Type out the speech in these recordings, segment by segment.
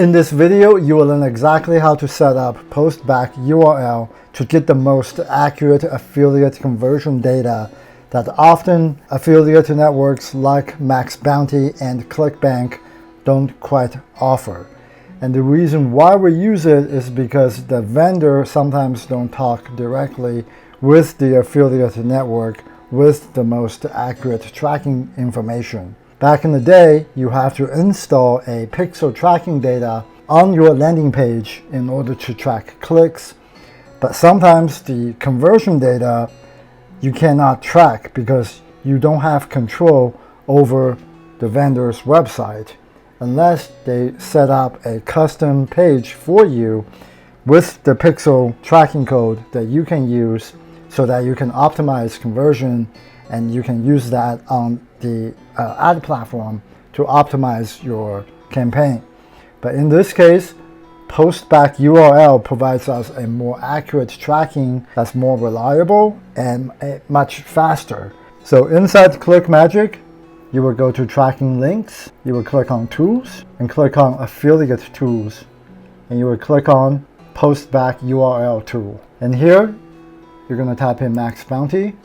In this video, you will learn exactly how to set up Postback URL to get the most accurate affiliate conversion data that often affiliate networks like MaxBounty and ClickBank don't quite offer. And the reason why we use it is because the vendor sometimes don't talk directly with the affiliate network with the most accurate tracking information. Back in the day, you have to install a pixel tracking data on your landing page in order to track clicks. But sometimes the conversion data you cannot track because you don't have control over the vendor's website unless they set up a custom page for you with the pixel tracking code that you can use so that you can optimize conversion, and you can use that on the ad platform to optimize your campaign. But in this case, Postback URL provides us a more accurate tracking that's more reliable and much faster. So inside ClickMagick, you will go to Tracking Links, you will click on Tools and click on Affiliate Tools, and you will click on Postback URL tool. And here, you're going to type in MaxBounty,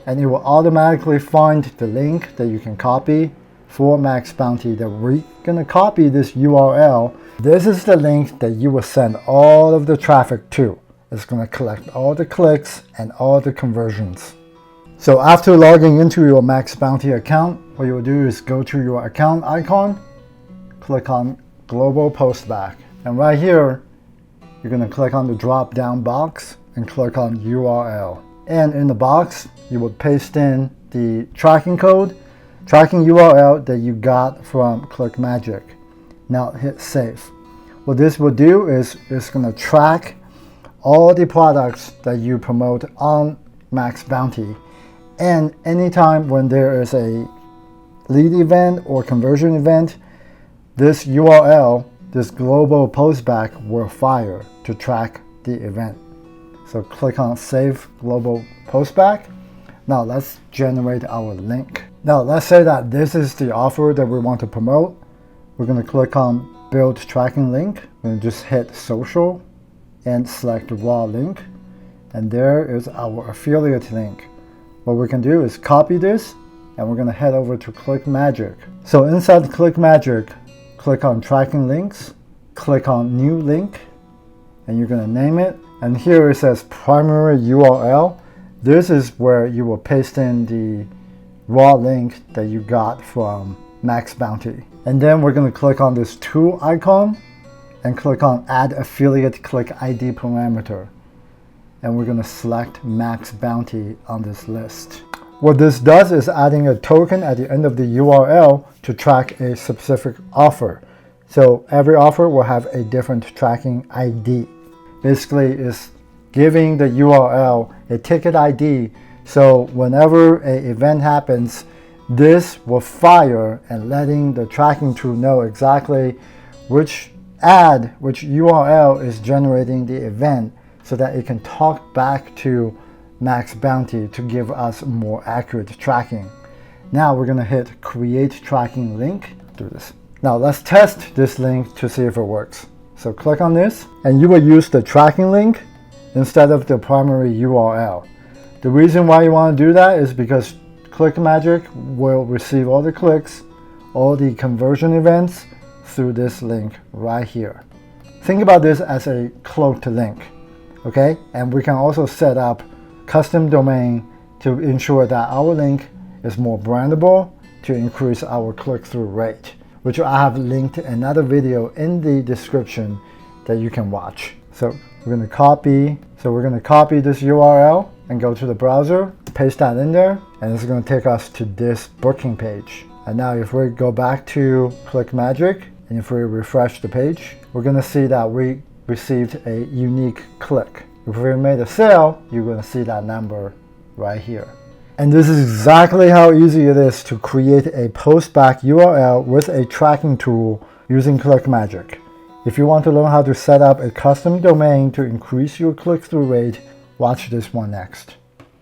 and it will automatically find the link that you can copy for MaxBounty. That we're going to copy this URL. This is the link that you will send all of the traffic to. It's going to collect all the clicks and all the conversions. So after logging into your MaxBounty account, what you'll do is go to your account icon, click on Global Postback, and right here, you're going to click on the drop-down box and click on URL. And in the box, you will paste in the tracking code, tracking URL that you got from ClickMagick. Now hit save. What this will do is it's going to track all the products that you promote on MaxBounty. And anytime when there is a lead event or conversion event, this URL, this global postback, will fire to track the event. So click on Save Global Postback. Now let's generate our link. Now let's say that this is the offer that we want to promote. We're going to click on Build Tracking Link. We're going to just hit Social and select Raw Link. And there is our affiliate link. What we can do is copy this, and we're going to head over to ClickMagick. So inside ClickMagick, click on Tracking Links, click on New Link, and you're going to name it. And here it says Primary URL. This is where you will paste in the raw link that you got from MaxBounty. And then we're going to click on this tool icon and click on Add Affiliate Click ID Parameter. And we're going to select MaxBounty on this list. What this does is adding a token at the end of the URL to track a specific offer. So every offer will have a different tracking ID. Basically, it's giving the URL a ticket ID, so whenever an event happens, this will fire and letting the tracking tool know exactly which URL is generating the event, so that it can talk back to MaxBounty to give us more accurate tracking. Now we're going to hit Create Tracking Link. Do this. Now let's test this link to see if it works. So click on this, and you will use the tracking link instead of the primary URL. The reason why you want to do that is because ClickMagick will receive all the clicks, all the conversion events through this link right here. Think about this as a cloaked link, okay? And we can also set up custom domain to ensure that our link is more brandable to increase our click-through rate, which I have linked another video in the description that you can watch. So we're going to copy this URL and go to the browser, paste that in there, and it's going to take us to this booking page. And now if we go back to ClickMagick, and if we refresh the page, we're going to see that we received a unique click. If we made a sale, you're going to see that number right here. And this is exactly how easy it is to create a postback URL with a tracking tool using ClickMagick. If you want to learn how to set up a custom domain to increase your click-through rate, watch this one next.